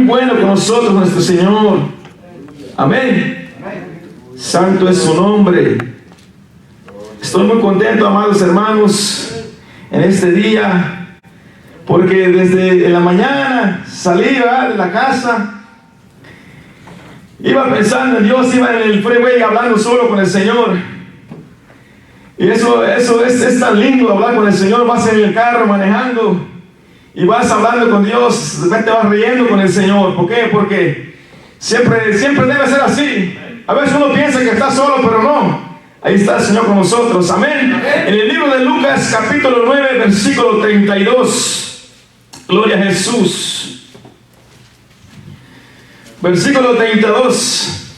bueno con nosotros nuestro Señor. Amén. Santo es su nombre. Estoy muy contento, amados hermanos, en este día, porque desde la mañana salí de la casa, iba pensando en Dios, iba en el freeway hablando solo con el Señor. Y eso es tan lindo, hablar con el Señor. Vas en el carro manejando y vas hablando con Dios, de repente vas riendo con el Señor. ¿Por qué? Porque siempre debe ser así. A veces uno piensa que está solo, pero no. Ahí está el Señor con nosotros. Amén. En el libro de Lucas, capítulo 9, versículo 32. Gloria a Jesús. Versículo 32.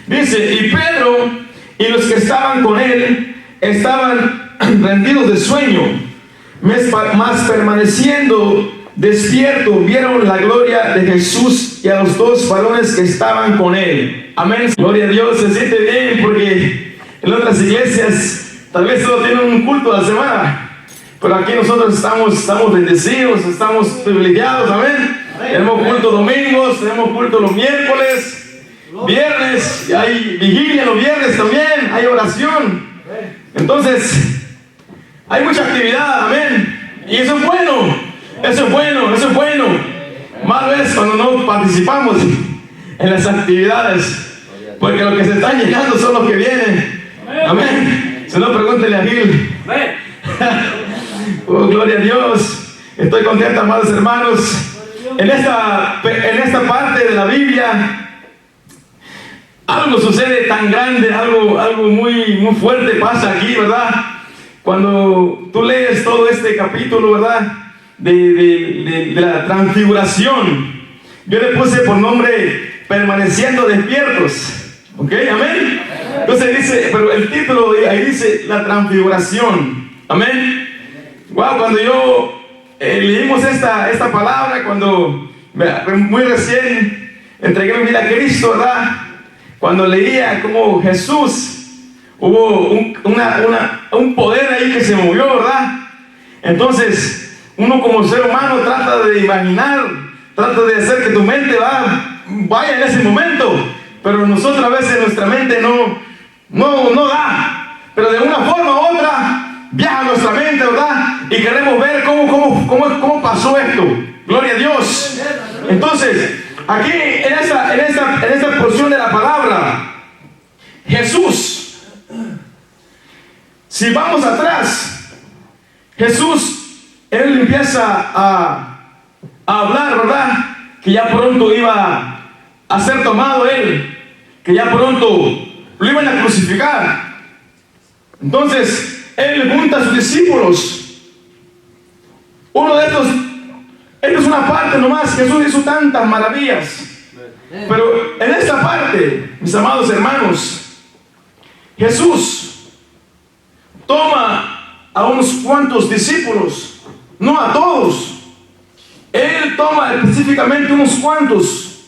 Dice: y Pedro y los que estaban con él estaban rendidos de sueño, mas permaneciendo despiertos vieron la gloria de Jesús y a los dos varones que estaban con él. Amén. Gloria a Dios. Se siente bien, porque en otras iglesias tal vez solo tienen un culto a la semana, pero aquí nosotros estamos bendecidos, estamos privilegiados. Amén. Tenemos culto domingos, tenemos culto los miércoles, viernes, y hay vigilia los viernes también, hay oración. Entonces hay mucha actividad. Amén. Y eso es bueno, eso es bueno, eso es bueno. Malo es cuando no participamos en las actividades, porque los que se están llegando son los que vienen. Amén. Si no, pregúntele a Gil. Oh, gloria a Dios. Estoy contento, amados hermanos. En esta parte de la Biblia, algo sucede tan grande, algo muy fuerte pasa aquí, ¿verdad? Cuando tú lees todo este capítulo, ¿verdad? De la transfiguración, yo le puse por nombre permaneciendo despiertos. ¿Ok? Amén. Entonces dice, pero el título ahí dice la transfiguración. Amén. Wow, cuando yo leímos esta palabra, cuando muy recién entregué mi vida a Cristo, ¿verdad? Cuando leía cómo Jesús, hubo un poder ahí que se movió, ¿verdad? Entonces, uno como ser humano trata de imaginar, trata de hacer que tu mente vaya en ese momento, pero nosotros a veces nuestra mente no da, pero de una forma u otra viaja nuestra mente, ¿verdad? Y queremos ver cómo pasó esto. Gloria a Dios. Entonces, aquí en esta porción de la palabra, Jesús, si vamos atrás, Jesús, él empieza a hablar, ¿verdad? Que ya pronto iba a ser tomado él, que ya pronto lo iban a crucificar. Entonces él junta a sus discípulos. Uno de estos, esto es una parte nomás. Jesús hizo tantas maravillas, pero en esta parte, mis amados hermanos, Jesús toma a unos cuantos discípulos, no a todos. Él toma específicamente unos cuantos,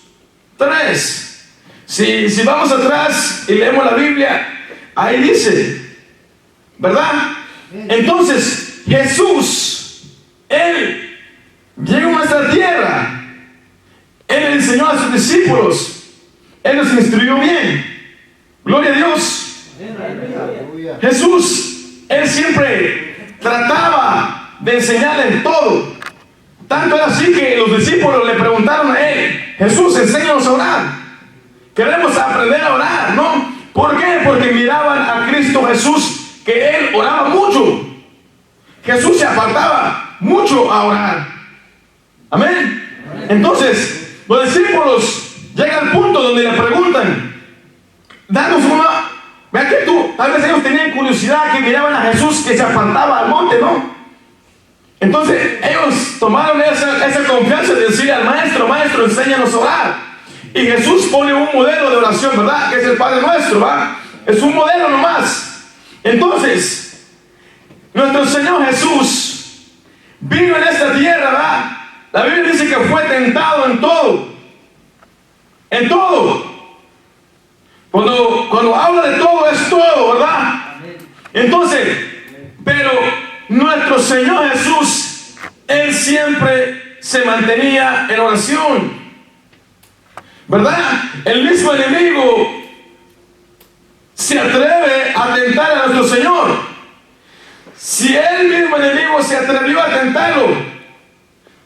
3. Si vamos atrás y leemos la Biblia, ahí dice, ¿verdad? Entonces Jesús, él llegó a nuestra tierra, él le enseñó a sus discípulos, él los instruyó bien. Gloria a Dios. Jesús, él siempre trataba de enseñarles todo. Tanto era así que los discípulos le preguntaron a él: Jesús, enséñanos a orar. Queremos aprender a orar, ¿no? ¿Por qué? Porque miraban a Cristo Jesús, que él oraba mucho. Jesús se apartaba mucho a orar. Amén. Entonces, los discípulos llegan al punto donde le preguntan: danos una. Vea que tal vez ellos tenían curiosidad, que miraban a Jesús que se apartaba al monte, ¿no? Entonces ellos tomaron esa confianza de decirle al maestro: maestro, enséñanos a orar. Y Jesús pone un modelo de oración, ¿verdad? Que es el Padre Nuestro, ¿verdad? Es un modelo nomás. Entonces, nuestro Señor Jesús vino en esta tierra, ¿verdad? La Biblia dice que fue tentado en todo. En todo. Cuando habla de todo, es todo, ¿verdad? Entonces, pero nuestro Señor Jesús, él siempre se mantenía en oración, ¿verdad? El mismo enemigo se atreve a tentar a nuestro Señor. Si el mismo enemigo se atrevió a tentarlo,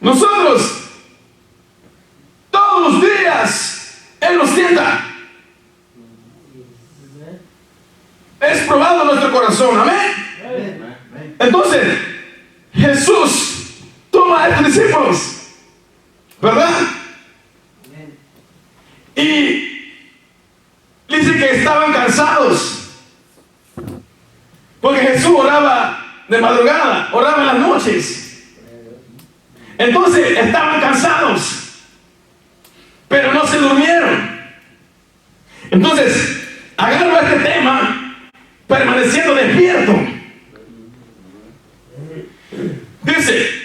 nosotros todos los días Él nos tienta. Es probado nuestro corazón, amén. Entonces Jesús toma a estos discípulos, ¿verdad? Y dice que estaban cansados, porque Jesús oraba de madrugada, oraba en las noches. Entonces estaban cansados, pero no se durmieron. Entonces agarro este tema, permaneciendo despierto. Dice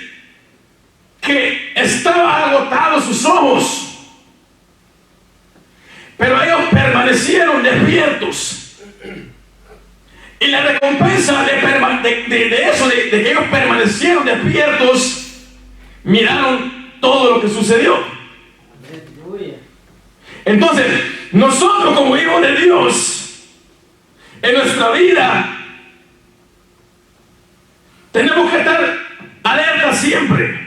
que estaban agotados sus ojos, pero ellos permanecieron despiertos. Y la recompensa de eso, de que ellos permanecieron despiertos, miraron todo lo que sucedió. Entonces, nosotros como hijos de Dios, en nuestra vida, tenemos que estar alerta siempre.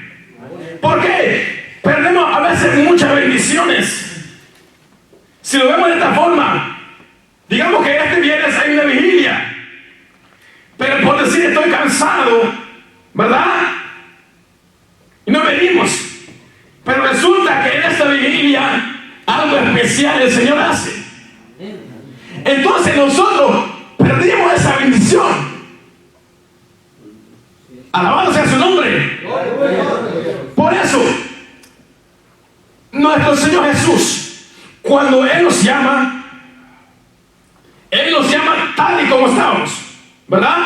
¿Por qué? Perdemos a veces muchas bendiciones. Si lo vemos de esta forma, digamos que este viernes hay una vigilia, pero por decir estoy cansado, ¿verdad? Y no venimos. Pero resulta que en esta vigilia algo especial el Señor hace. Entonces nosotros perdimos esa bendición. Alabado sea su nombre. Por eso nuestro Señor Jesús, cuando Él nos llama tal y como estamos, ¿verdad?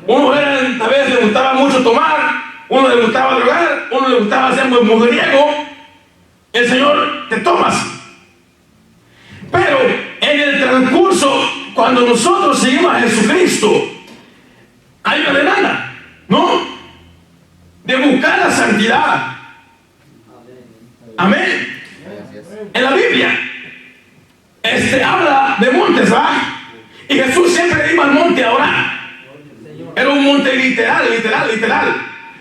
Uno tal vez le gustaba mucho tomar, uno le gustaba drogar, uno le gustaba ser muy mujeriego. El Señor te tomas. Pero en el transcurso, cuando nosotros seguimos a Jesucristo, hay una demanda, ¿no? De buscar la santidad. Amén. En la Biblia habla de montes, ¿verdad? Y Jesús siempre iba al monte a orar. Era un monte literal.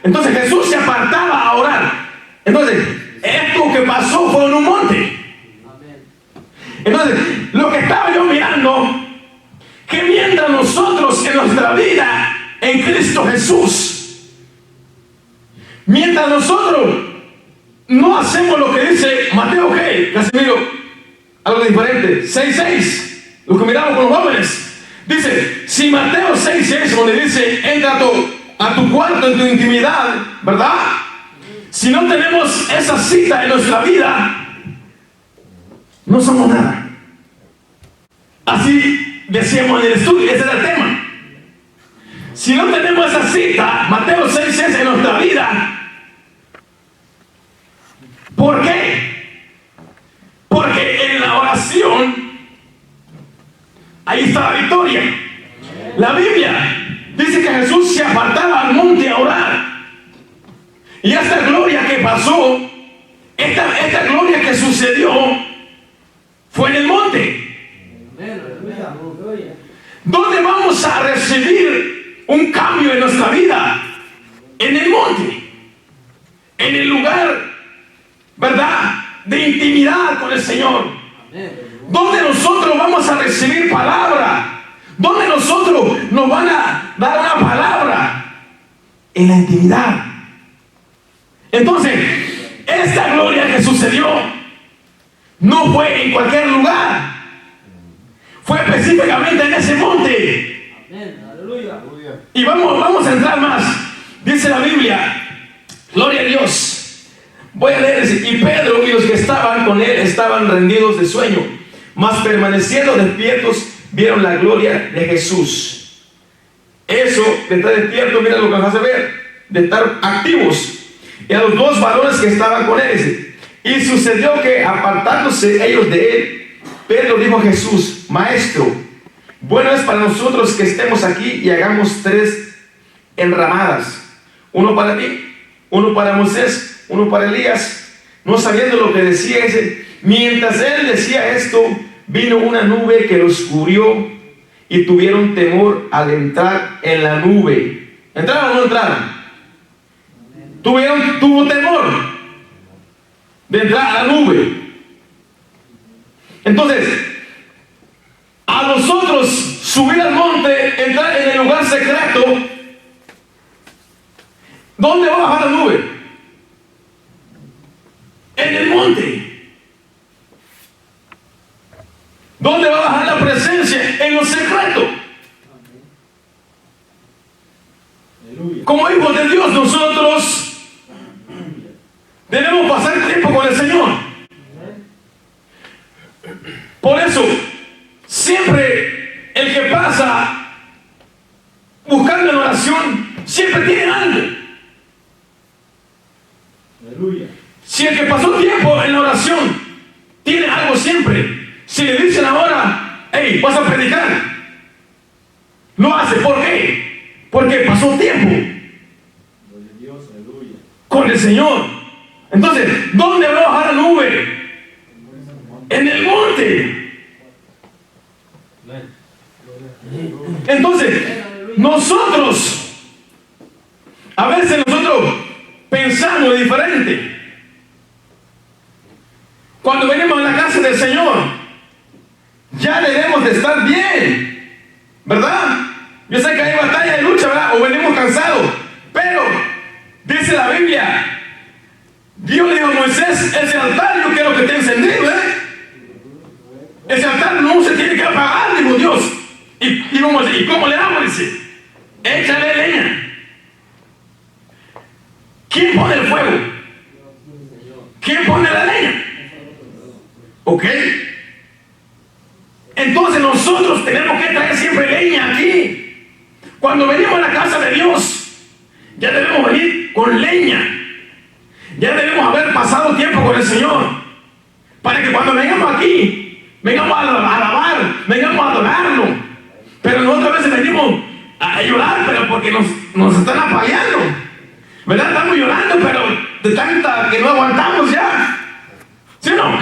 Entonces Jesús se apartaba a orar. Entonces esto que pasó fue en un monte. Entonces lo que estaba yo mirando, que mientras nosotros en nuestra vida en Cristo Jesús, mientras nosotros no hacemos lo que dice Mateo, ¿qué? Casimiro, algo diferente, 6:6, lo que miramos con los jóvenes, dice, si Mateo 6:6, donde dice, entra a tu cuarto en tu intimidad, ¿verdad? Si no tenemos esa cita en nuestra vida, no somos nada. Así decíamos en el estudio, ese era el tema. Si no tenemos esa cita, Mateo 6:6 en nuestra vida, ¿por qué? Porque en la oración ahí está la victoria. La Biblia dice que Jesús se apartaba al monte a orar. Y esta gloria que pasó, esta gloria que sucedió, fue en el monte. ¿Dónde vamos a recibir un cambio en nuestra vida? En el monte. En el lugar, ¿verdad?, de intimidad con el Señor. ¿Dónde nosotros vamos a recibir palabra? ¿Dónde nosotros nos van a dar una palabra? En la intimidad. Entonces, esta gloria que sucedió no fue en cualquier lugar, fue específicamente en ese monte. Y vamos a entrar más. Dice la Biblia, gloria a Dios. Voy a leer, y Pedro y los que estaban con él estaban rendidos de sueño, mas permaneciendo despiertos vieron la gloria de Jesús. Eso de estar despierto, mira lo que nos hace ver, de estar activos. Y a los dos varones que estaban con él, y sucedió que apartándose ellos de él, Pedro dijo a Jesús, Maestro, bueno es para nosotros que estemos aquí y hagamos 3 enramadas, uno para ti, uno para Moisés uno para Elías, no sabiendo lo que decía ese. Mientras él decía esto, vino una nube que los cubrió y tuvieron temor al entrar en la nube. ¿Entraron o no entraron? Tuvo temor de entrar a la nube. Entonces, a nosotros subir al monte, entrar en el lugar secreto, ¿dónde va a bajar la nube? En el monte. ¿Dónde va a bajar la presencia? En lo secreto. Como hijos de Dios, nosotros debemos pasar tiempo con el Señor. Por eso, siempre el que pasa buscando en oración, siempre tiene algo. Aleluya. Si el que pasó tiempo en la oración tiene algo siempre. Si le dicen ahora, hey, vas a predicar, lo hace. ¿Por qué? Porque pasó tiempo con el Señor. Entonces, ¿dónde va a bajar la nube? En el monte. Entonces, nosotros, a veces nosotros pensamos diferente. Cuando venimos a la casa del Señor, ya debemos de estar bien, ¿verdad? Yo sé que hay batalla y lucha, ¿verdad? O venimos cansados, pero dice la Biblia, Dios le dijo a Moisés, ese altar yo quiero que esté encendido, ¿eh? Ese altar no se tiene que apagar, dijo Dios. ¿Y cómo le damos? Dice, échale leña. ¿Quién pone el fuego? ¿Quién pone la leña? ¿Ok? Entonces nosotros tenemos que traer siempre leña aquí. Cuando venimos a la casa de Dios, ya debemos venir con leña. Ya debemos haber pasado tiempo con el Señor, para que cuando vengamos aquí, vengamos a alabar, vengamos a adorarlo. Pero nosotros a veces venimos a llorar, pero porque nos están apaleando, ¿verdad? Estamos llorando, pero de tanta que no aguantamos ya. ¿Sí o no?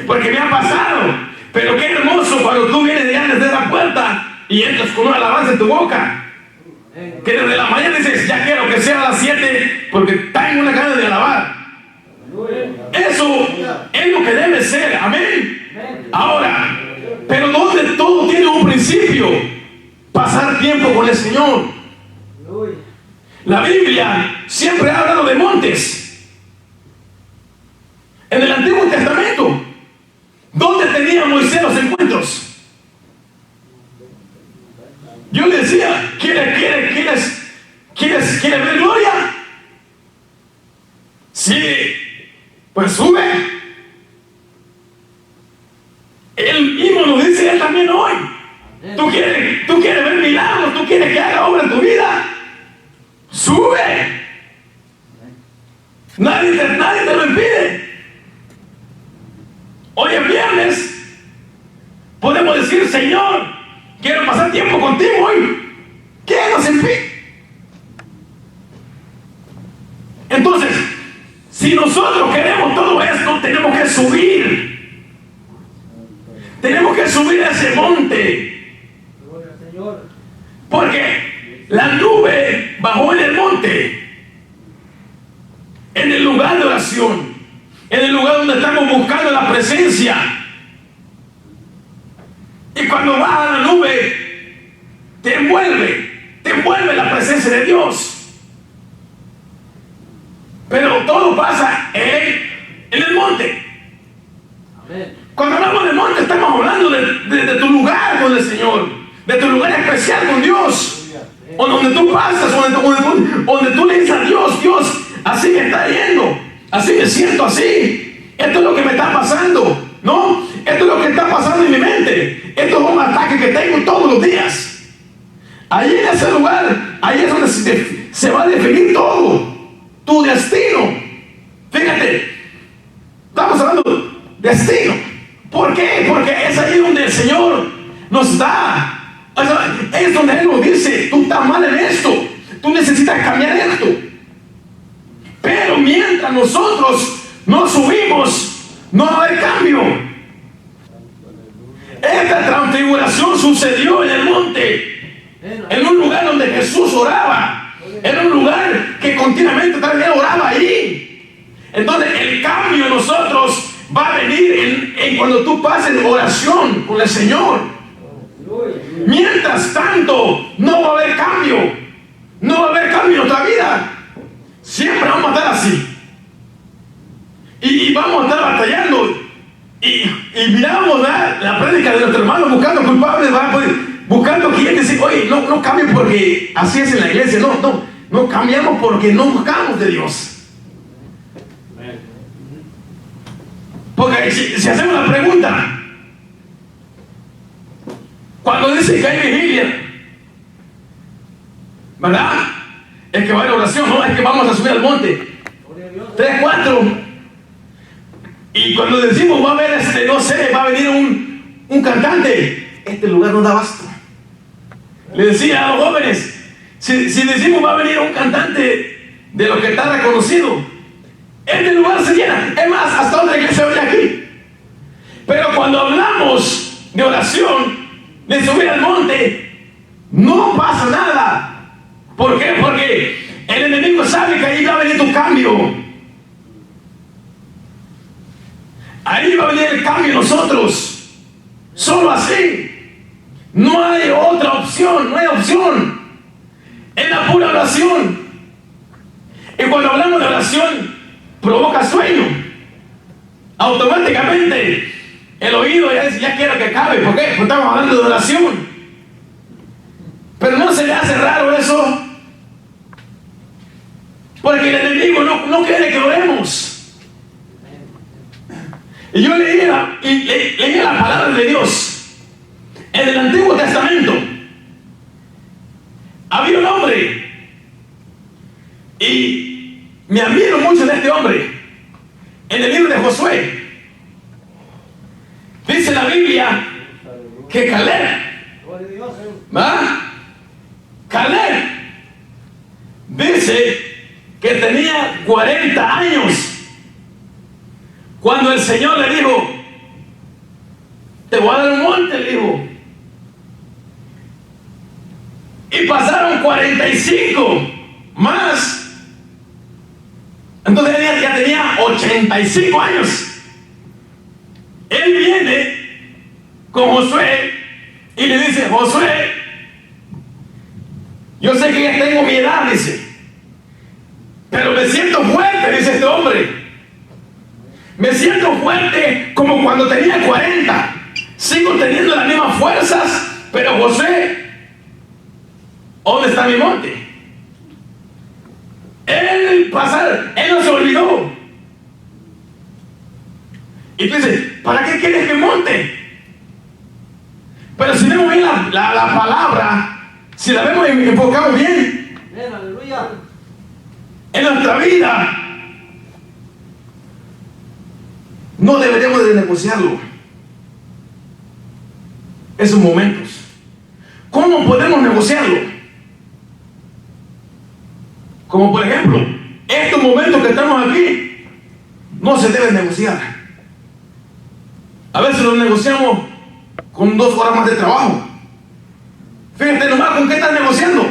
Porque me ha pasado. Pero qué hermoso cuando tú vienes ya desde la puerta y entras con una alabanza en tu boca. Que desde la mañana dices, ya quiero que sea a las 7 porque tengo una gana de alabar. Eso es lo que debe ser. Amén. Ahora, pero donde todo tiene un principio, pasar tiempo con el Señor. La Biblia siempre ha hablado de montes. En el Antiguo Testamento, ¿dónde tenía Moisés los encuentros? Yo le decía, ¿quieres ver gloria? Sí, pues sube. El mismo nos dice él también hoy. Tú quieres ver milagros, tú quieres que haga obra en tu vida. Sube. Nadie te lo impide. Hoy es viernes. Podemos decir, Señor, quiero pasar tiempo contigo hoy. ¿Qué nos impide? Entonces, si nosotros queremos todo esto, tenemos que subir. Tenemos que subir a ese monte. Porque la nube bajó en el monte, en el lugar de oración, en el lugar donde estamos buscando la presencia. Y cuando baja la nube, te envuelve la presencia de Dios. Pero todo pasa en el monte. Cuando hablamos de monte, estamos hablando de tu lugar con el Señor, de tu lugar especial con Dios, o donde tú pasas, donde tú le dices a Dios, Dios, así me está yendo, así me siento así, esto es lo que me está pasando, ¿no? Esto es lo que está pasando en mi mente, esto es un ataque que tengo todos los días. Ahí en ese lugar, ahí es donde se va a definir todo, tu destino. Fíjate, estamos hablando de destino. ¿Por qué? Porque es ahí donde el Señor nos da. Es donde Él nos dice, tú estás mal en esto, tú necesitas cambiar esto. Pero mientras nosotros no subimos, no va a haber cambio. Esta transfiguración sucedió en el monte, en un lugar donde Jesús oraba. Era un lugar que continuamente también oraba allí. Entonces el cambio en nosotros va a venir en cuando tú pases oración con el Señor. Mientras tanto, no va a haber cambio. No va a haber cambio en nuestra vida. Siempre vamos a estar así. Y vamos a estar batallando. Y miramos la prédica de nuestro hermano buscando culpables, buscando quien decir, oye, no cambien porque así es en la iglesia. No cambiamos porque no buscamos de Dios. Porque si hacemos la pregunta, cuando dice que hay vigilia, ¿verdad? Es que va a haber oración, no es que vamos a subir al monte. 3, 4. Y cuando decimos va a haber no sé, va a venir un cantante, este lugar no da abasto. Le decía a los jóvenes, si decimos va a venir un cantante de lo que está reconocido, este lugar se llena. Es más, hasta otra iglesia viene aquí. Pero cuando hablamos de oración, de subir al monte, no pasa nada. ¿Por qué? Porque el enemigo sabe que ahí va a venir tu cambio. Ahí va a venir el cambio en nosotros. Solo así. No hay otra opción, no hay opción. Es la pura oración. Y cuando hablamos de oración, provoca sueño. Automáticamente el oído ya quiere que acabe. ¿Por qué? Porque estamos hablando de oración. Pero no se le hace raro eso. Porque el enemigo no quiere que oremos. Y yo leía la palabra de Dios. En el Antiguo Testamento había un hombre. Y me admiro mucho de este hombre. En el libro de Josué dice la Biblia que Caleb, dice que tenía 40 años cuando el Señor le dijo, te voy a dar un monte, le dijo. Y pasaron 45 más. Entonces él ya tenía 85 años. Él viene con Josué y le dice, Josué, yo sé que ya tengo mi edad, dice, pero me siento fuerte, dice este hombre. Me siento fuerte como cuando tenía 40. Sigo teniendo las mismas fuerzas, pero Josué, ¿dónde está mi monte? Él no se olvidó. Y tú dices, ¿para qué quieres que monte? Pero si vemos bien la palabra, si la vemos enfocamos bien, en nuestra vida, no deberíamos de negociarlo. Esos momentos. ¿Cómo podemos negociarlo? Como por ejemplo, estos momentos que estamos aquí, no se deben negociar. A veces los negociamos con 2 horas más de trabajo. Fíjate nomás con qué estás negociando.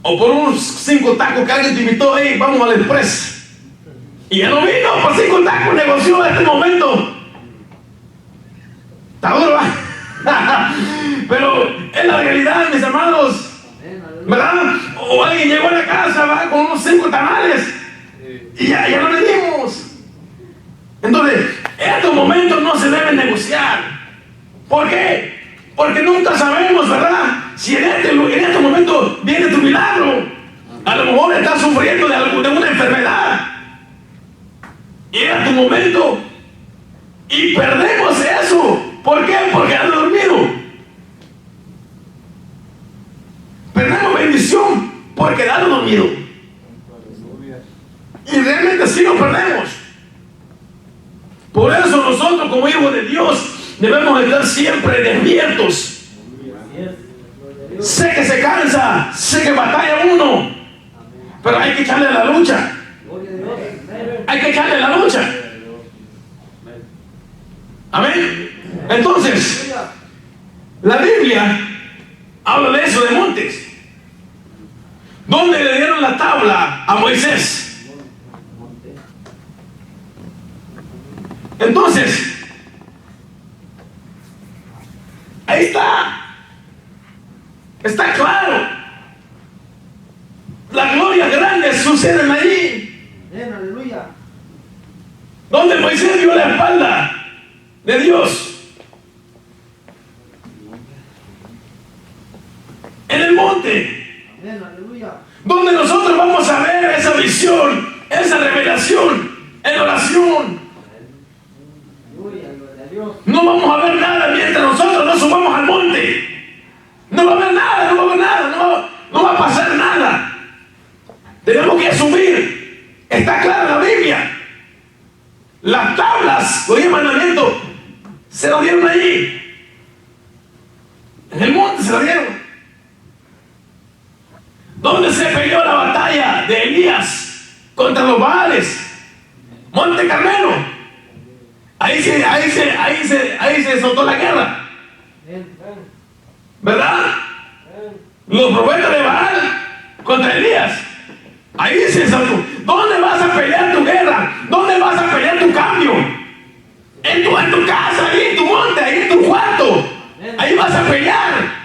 O por unos 5 tacos que alguien te invitó, hey, vamos al Express. Y ya no vino, por 5 tacos negoció en este momento. Está duro, ¿verdad? Pero es la realidad, mis hermanos, ¿verdad? O alguien llegó a la casa, ¿verdad?, con unos 5 tamales y ya no le dimos. Entonces, estos momentos no se deben negociar. ¿Por qué? Porque nunca sabemos, ¿verdad?, si en estos momentos viene tu milagro. A lo mejor estás sufriendo de una enfermedad y era tu momento y perdemos eso. ¿Por qué? Porque has dormido. Perdemos bendición por quedar dormido. Y realmente sí lo perdemos. Por eso nosotros como hijos de Dios debemos estar siempre despiertos. Sé que se cansa, sé que batalla uno, Pero hay que echarle la lucha. Hay que echarle la lucha. Amén. Entonces, la Biblia habla de eso, de montes. ¿Dónde le dieron la tabla a Moisés? Entonces, ahí está. Está claro. Las glorias grandes suceden allí. Aleluya. Donde Moisés dio la espalda de Dios. En el monte. Aleluya. Donde nosotros vamos a ver esa visión, esa revelación, en oración. No vamos a ver nada mientras nosotros no subamos al monte. No va a haber nada, no va a haber nada, no va a pasar nada. Tenemos que subir. Está clara la Biblia. Las tablas, los 10 mandamientos, se lo dieron allí. En el monte se lo dieron. ¿Dónde se peleó la batalla de Elías contra los Baales? Monte Carmelo. Ahí se soltó la guerra. ¿Verdad? Los profetas de Baal contra Elías. Ahí se soltó. ¿Dónde vas a pelear tu guerra? ¿Dónde vas a pelear tu cambio? En tu casa, ahí en tu monte, ahí en tu cuarto. Ahí vas a pelear.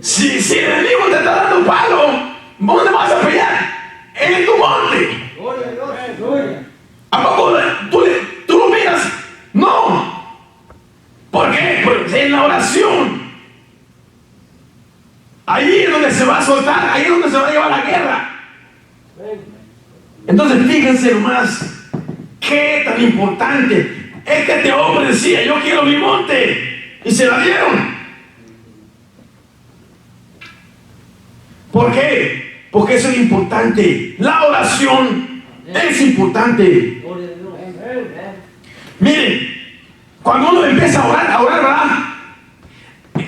Si el enemigo te está dando un palo, ¿dónde vas a pelear? En tu monte. ¿A poco tú lo miras? No. ¿Por qué? Porque en la oración. Ahí es donde se va a soltar, ahí es donde se va a llevar la guerra. Entonces fíjense nomás qué tan importante es que este hombre decía: yo quiero mi monte, y se la dieron. ¿Por qué? Porque eso es importante. La oración es importante. Miren, cuando uno empieza a orar, ¿verdad?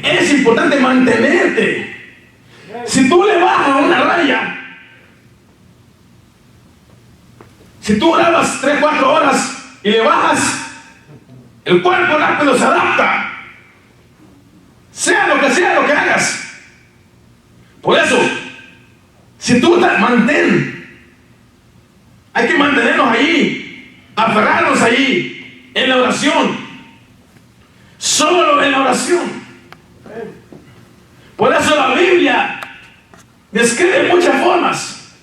Es importante mantenerte. Si tú le bajas una raya, si tú orabas 3-4 horas y le bajas, el cuerpo rápido se adapta, sea lo que hagas. Por eso, si tú te hay que mantenernos ahí, aferrarnos ahí, en la oración, solo en la oración. Por eso la Biblia describe muchas formas,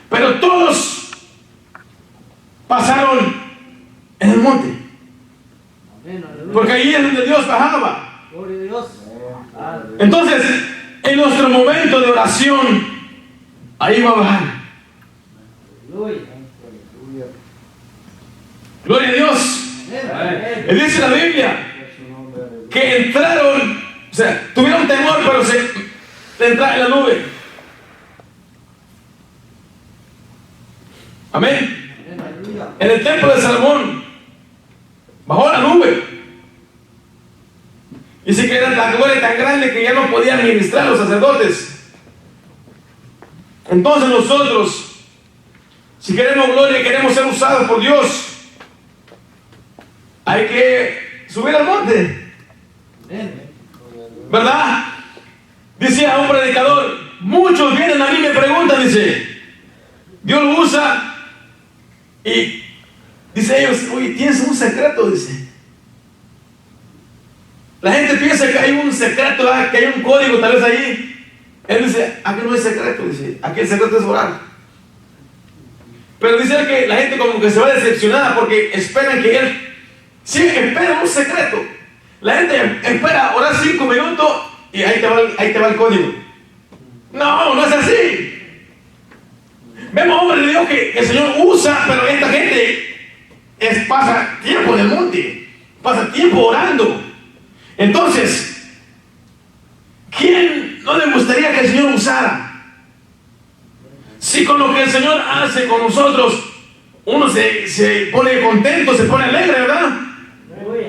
pero todos pasaron en el monte, porque ahí es donde Dios bajaba. Entonces, en nuestro momento de oración, ahí va a bajar. Gloria a Dios. Y dice la Biblia que entraron, o sea, tuvieron temor, pero se entraron en la nube. Amén. En el templo de Salomón bajó la nube. Dice que era la gloria tan grande que ya no podían ministrar los sacerdotes. Entonces nosotros, si queremos gloria y queremos ser usados por Dios, hay que subir al monte. ¿Verdad? Decía un predicador: muchos vienen a mí y me preguntan, dice, Dios lo usa, y dice ellos: oye, ¿tienes un secreto? Dice. La gente piensa que hay un secreto, que hay un código tal vez ahí. Él dice: aquí no hay secreto, dice, aquí el secreto es orar. Pero dice él que la gente como que se va decepcionada porque esperan que él, sí, espera un secreto. La gente espera orar 5 minutos y ahí te va el código. No, no es así. Vemos hombres de Dios que el Señor usa, pero esta gente pasa tiempo en el monte, pasa tiempo orando. Entonces, ¿quién no le gustaría que el Señor usara? Si con lo que el Señor hace con nosotros uno se pone contento, se pone alegre, ¿verdad?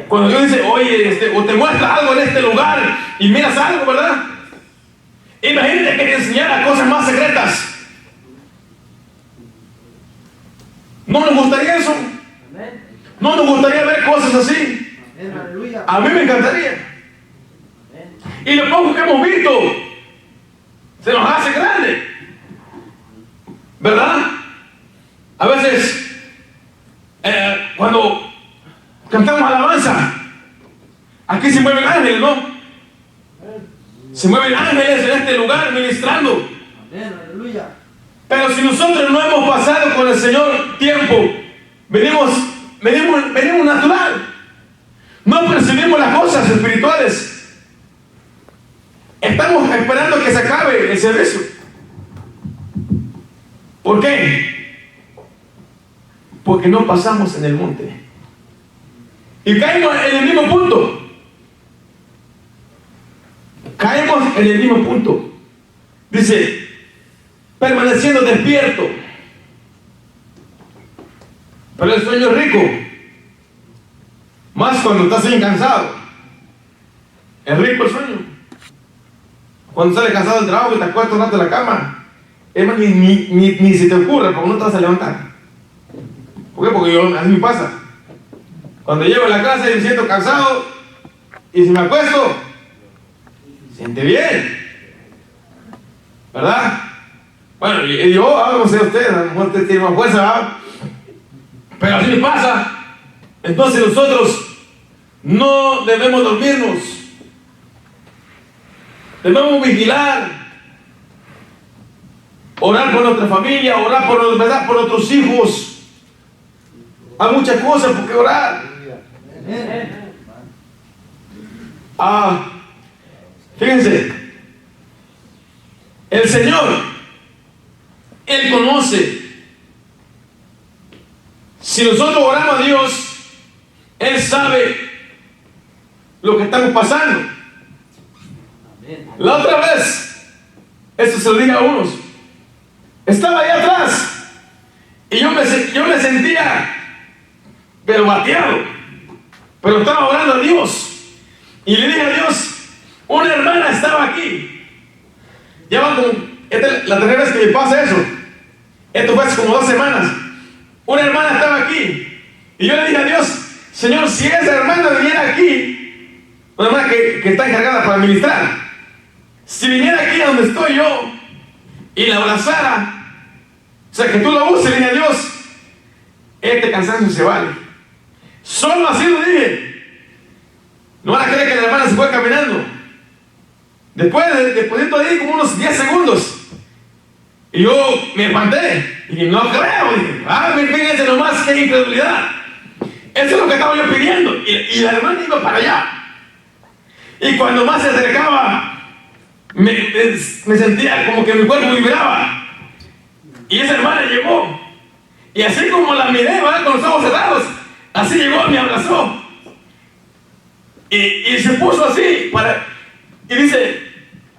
Cuando Dios dice: oye, o te muestra algo en este lugar y miras algo, ¿verdad? Imagínate que te enseñara cosas más secretas. ¿No nos gustaría eso? ¿No nos gustaría ver cosas así? A mí me encantaría. Y lo poco que hemos visto se nos hace grande, ¿verdad? A veces cuando cantamos alabanza, aquí se mueven ángeles, ¿no? Se mueven ángeles en este lugar ministrando. Pero si nosotros no hemos pasado con el Señor tiempo, venimos natural, no percibimos las cosas espirituales. Estamos esperando que se acabe el servicio. ¿Por qué? Porque no pasamos en el monte. Y caemos en el mismo punto. Caemos en el mismo punto. Dice, permaneciendo despierto. Pero el sueño es rico. Más cuando estás bien cansado. Es rico el sueño. Cuando sales cansado del trabajo y te acuestas un rato en la cama, es más, ni se te ocurre, porque no te vas a levantar. ¿Por qué? Porque así me pasa. Cuando llego a la casa y me siento cansado, y si me acuesto, siente bien, ¿verdad? Bueno, y yo, no sé usted, a lo mejor usted tiene más fuerza, ¿verdad? Pero así me pasa. Entonces nosotros no debemos dormirnos. Debemos vigilar, orar por nuestra familia, orar por nuestros hijos. Hay muchas cosas por qué orar. Fíjense, el Señor, Él conoce. Si nosotros oramos a Dios, Él sabe lo que estamos pasando. La otra vez, eso se lo dije a unos, estaba ahí atrás y yo me sentía pero bateado, pero estaba orando a Dios y le dije a Dios, una hermana estaba aquí, ya va como, la tercera vez que me pasa eso, esto fue hace como 2 semanas, una hermana estaba aquí y yo le dije a Dios, Señor, si esa hermana viniera aquí, una hermana que está encargada para ministrar, si viniera aquí a donde estoy yo y la abrazara, o sea, que tú la uses, le dije a Dios, este cansancio se vale. Solo así lo dije. No van a creer que la hermana se fue caminando. Después de ahí como unos 10 segundos. Y yo me espanté. Y dije, no creo. Dije, fíjense nomás qué incredulidad. Eso es lo que estaba yo pidiendo. Y la hermana iba para allá. Y cuando más se acercaba, me sentía como que mi cuerpo vibraba. Y esa hermana llegó. Y así como la miré, ¿verdad? Con los ojos cerrados, así llegó, me abrazó. Y se puso así. Y dice,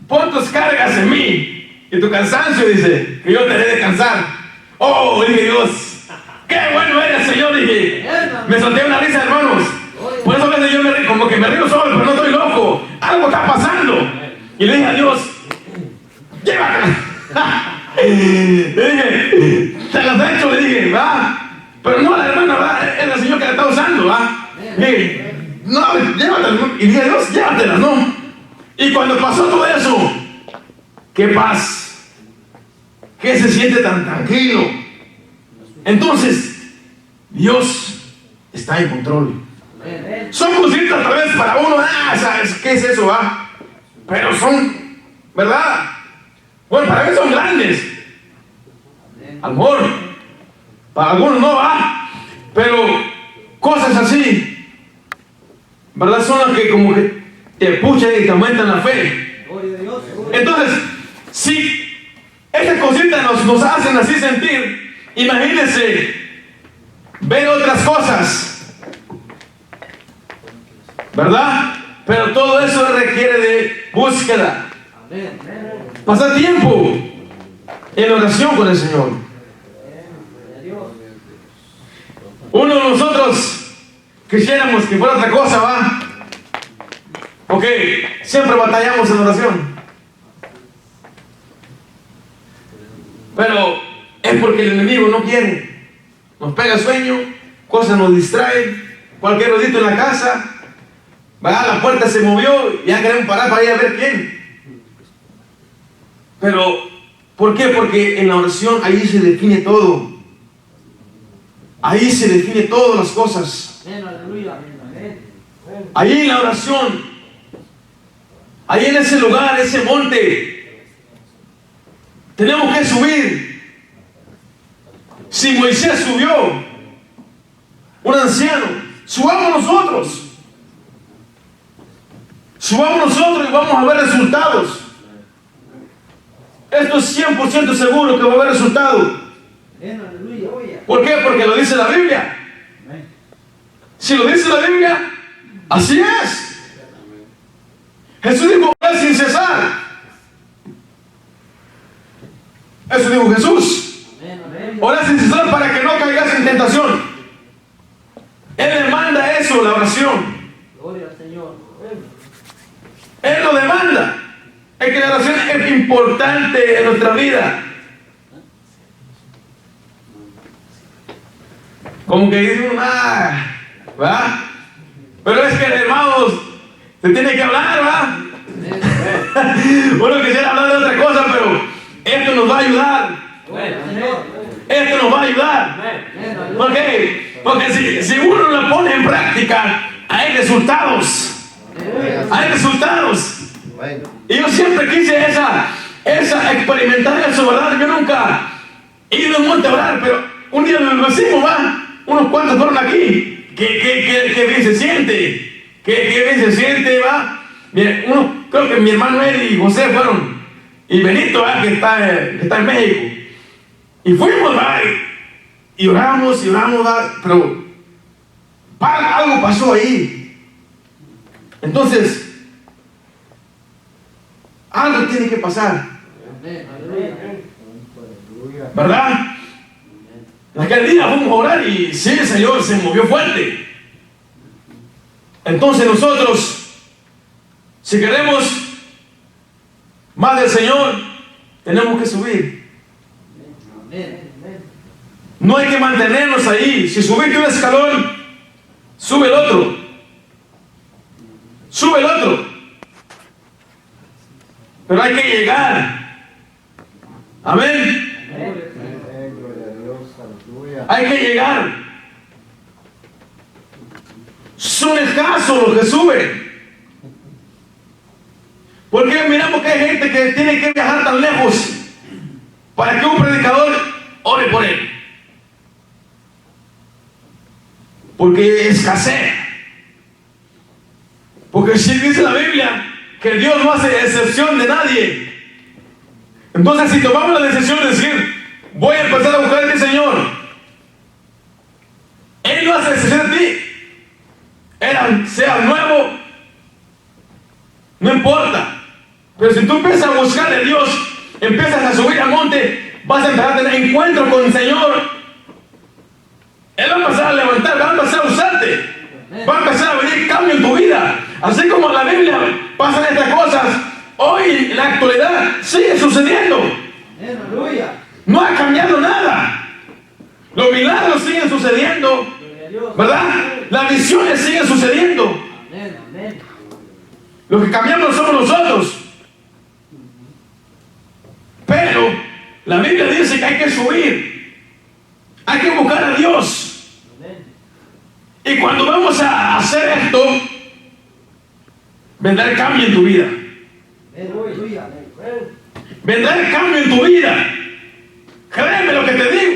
pon tus cargas en mí. Y tu cansancio, dice, que yo te haré descansar. Oh, dije, Dios, qué bueno eres, Señor. Dije, me solté una risa, hermanos. Por eso a veces yo me río, como que me río solo, pero no estoy loco. Algo está pasando. Y le dije a Dios, llévatela. Le dije, te las he hecho, le dije, va. Pero no, la hermana, va, es el Señor que la está usando, va. Dije, no, llévatela. Y dije, Dios, llévatela, no. Y cuando pasó todo eso, qué paz, que se siente tan tranquilo. Entonces, Dios está en control. Son cositas tal vez para uno, ¿sabes qué es eso, va? Pero son, ¿verdad? Bueno, para mí son grandes. A lo mejor, para algunos no va. Pero cosas así, ¿verdad? Son las que como que te puchan y te aumentan la fe. Entonces, si estas cositas nos hacen así sentir, imagínense ver otras cosas, ¿verdad? Pero todo eso requiere de búsqueda. Pasar tiempo en oración con el Señor. Uno de nosotros quisiéramos que fuera otra cosa, ¿va? Porque siempre batallamos en oración. Pero es porque el enemigo no quiere. Nos pega sueño, cosas nos distraen, cualquier ruidito en la casa, la puerta se movió, ya queremos parar para ir a ver quién. Pero, ¿por qué? Porque en la oración ahí se define todo. Ahí se define todas las cosas. Ahí en la oración, ahí en ese lugar, ese monte, tenemos que subir. Si Moisés subió, un anciano, subamos nosotros. Subamos nosotros y vamos a ver resultados. Esto es 100% seguro que va a haber resultado. ¿Por qué? Porque lo dice la Biblia. Si lo dice la Biblia, así es. Jesús dijo, orar sin cesar. Eso dijo Jesús. Orar sin cesar para que no caigas en tentación. Él demanda eso, la oración. Gloria al Señor. Él lo demanda. Es que la oración es importante en nuestra vida. Como que dice uno, ¿verdad? Pero es que, hermanos, se tiene que hablar, ¿verdad? Uno quisiera hablar de otra cosa, pero esto nos va a ayudar. Esto nos va a ayudar. ¿Por qué? Porque si uno lo pone en práctica, hay resultados. Hay resultados. Y yo siempre quise experimentar eso, ¿verdad? Yo nunca he ido al monte a orar, pero un día lo hicimos, ¿va? Unos cuantos fueron aquí. ¿Qué bien se siente? ¿Qué bien se siente, va? Mira, creo que mi hermano él y José fueron. Y Benito, ¿va? Que está en México. Y fuimos, ¿va? Y oramos, ¿va? Pero algo pasó ahí. Entonces, algo tiene que pasar. ¿Verdad? Aquel día fuimos a orar y sí, el Señor se movió fuerte. Entonces nosotros, si queremos más del Señor, tenemos que subir. No hay que mantenernos ahí. Si subiste un escalón, sube el otro. Sube el otro. Pero hay que llegar. Amén. Hay que llegar. Son escasos los que suben. Porque miramos que hay gente que tiene que viajar tan lejos para que un predicador ore por él. Porque escasea. Porque si dice la Biblia que Dios no hace excepción de nadie. Entonces, si tomamos la decisión de decir, voy a empezar a buscar a ti, Señor, Él no hace excepción de ti. Sea nuevo, no importa. Pero si tú empiezas a buscar a Dios, empiezas a subir al monte, vas a empezar a tener encuentro con el Señor. Él va a empezar a levantar, va a empezar a usarte, va a empezar a venir cambio en tu vida. Así como en la Biblia pasan estas cosas, hoy en la actualidad sigue sucediendo. No ha cambiado nada. Los milagros siguen sucediendo, ¿verdad? Las visiones siguen sucediendo. Lo que cambiamos somos nosotros. Pero la Biblia dice que hay que subir, hay que buscar a Dios. Y cuando vamos a hacer esto, vendrá el cambio en tu vida. Vendrá el cambio en tu vida. Créeme lo que te digo.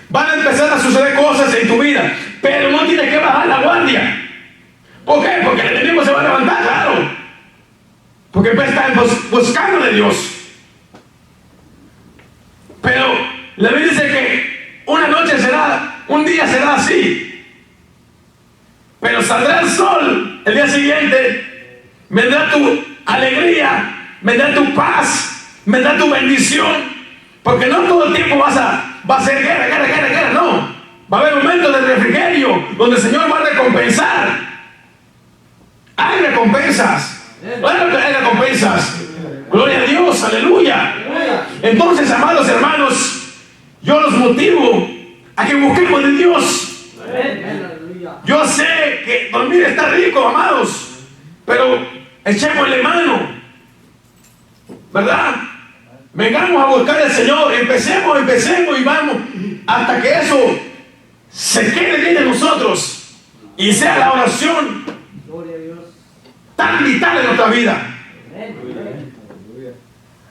Van a empezar a suceder cosas en tu vida, pero no tienes que bajar la guardia. ¿Por qué? Porque el enemigo se va a levantar, claro. Porque están buscando de Dios. Pero la Biblia dice que un día será así. Pero saldrá el sol el día siguiente. Vendrá tu alegría, vendrá tu paz, vendrá tu bendición. Porque no todo el tiempo va a ser guerra, no. Va a haber momentos de refrigerio donde el Señor va a recompensar. Hay recompensas. Bueno, hay recompensas. Gloria a Dios, aleluya. Entonces, amados hermanos, yo los motivo a que busquemos de Dios. Yo sé que dormir está rico, amados, pero echémosle mano, ¿verdad? Vengamos a buscar al Señor, empecemos y vamos hasta que eso se quede bien en nosotros y sea la oración tan vital en nuestra vida.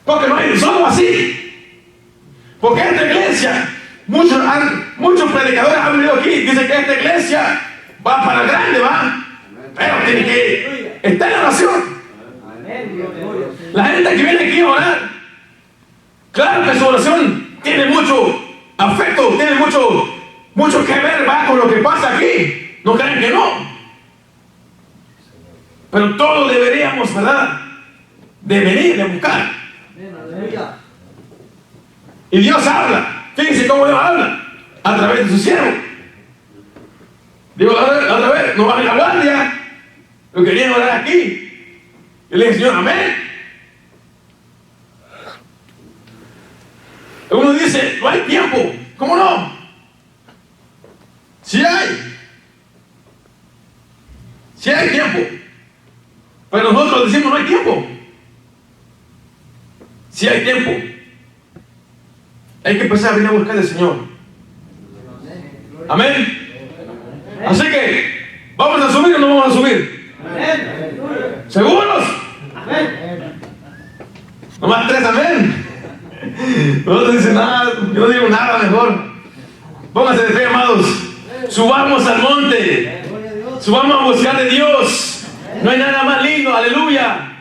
Porque no hay solo así. Porque esta iglesia, muchos predicadores han venido aquí, dicen que esta iglesia va para grande, va, pero tiene que estar en la oración. La gente que viene aquí a orar, claro que su oración tiene mucho afecto, tiene mucho que ver, va, con lo que pasa aquí. No crean que no. Pero todos deberíamos, ¿verdad?, de venir, de buscar. Y Dios habla. Fíjense cómo Dios habla a través de su siervo. Digo, otra vez, no van a la guardia. Lo querían orar aquí. Yo le dije, Señor, amén. Uno dice, no hay tiempo. ¿Cómo no? Sí hay. Sí hay tiempo. Pero nosotros decimos, no hay tiempo. Sí hay tiempo. Hay que empezar a venir a buscar al Señor. Amén. Así que, ¿vamos a subir o no vamos a subir? ¿Seguros? Nomás 3, amén. No dicen nada, yo no digo nada mejor. Pónganse de fe, amados. Subamos al monte. Subamos a buscar de Dios. No hay nada más lindo, aleluya.